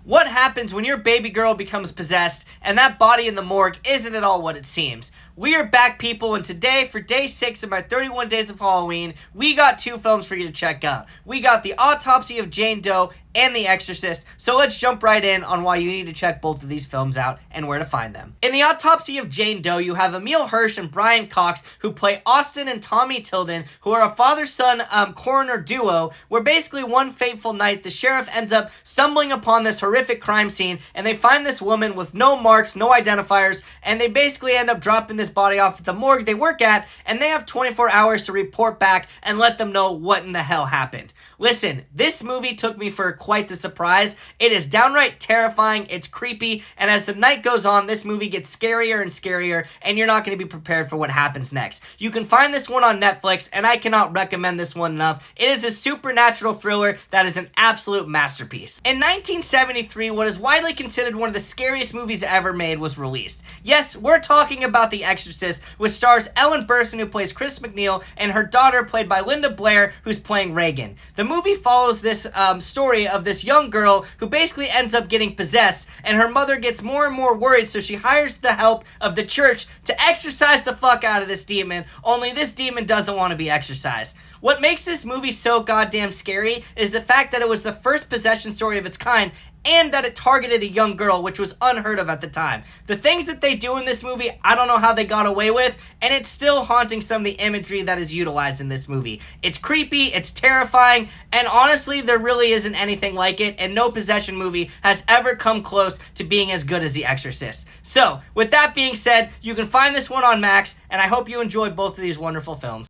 What happens when your baby girl becomes possessed and that body in the morgue isn't at all what it seems? We are back, people, and today, for day 6 of my 31 days of Halloween, we got 2 films for you to check out. We got The Autopsy of Jane Doe and The Exorcist, so let's jump right in on why you need to check both of these films out and where to find them. In The Autopsy of Jane Doe, you have Emil Hirsch and Brian Cox, who play Austin and Tommy Tilden, who are a father-son coroner duo, where basically one fateful night, the sheriff ends up stumbling upon this horrific crime scene, and they find this woman with no marks, no identifiers, and they basically end up dropping this body off at the morgue they work at, and they have 24 hours to report back and let them know what in the hell happened. Listen, this movie took me for quite the surprise. It is downright terrifying, it's creepy, and as the night goes on, this movie gets scarier and scarier, and you're not going to be prepared for what happens next. You can find this one on Netflix, and I cannot recommend this one enough. It is a supernatural thriller that is an absolute masterpiece. In 1973, what is widely considered one of the scariest movies ever made was released. Yes, we're talking about The Exorcist, which stars Ellen Burstyn, who plays Chris McNeil, and her daughter, played by Linda Blair, who's playing Reagan. The movie follows this story of this young girl who basically ends up getting possessed, and her mother gets more and more worried, so she hires the help of the church to exorcise the fuck out of this demon, only this demon doesn't want to be exorcised. What makes this movie so goddamn scary is the fact that it was the first possession story of its kind, and that it targeted a young girl, which was unheard of at the time. The things that they do in this movie, I don't know how they got away with, and it's still haunting some of the imagery that is utilized in this movie. It's creepy, it's terrifying, and honestly, there really isn't anything like it, and no possession movie has ever come close to being as good as The Exorcist. So, with that being said, you can find this one on Max, and I hope you enjoy both of these wonderful films.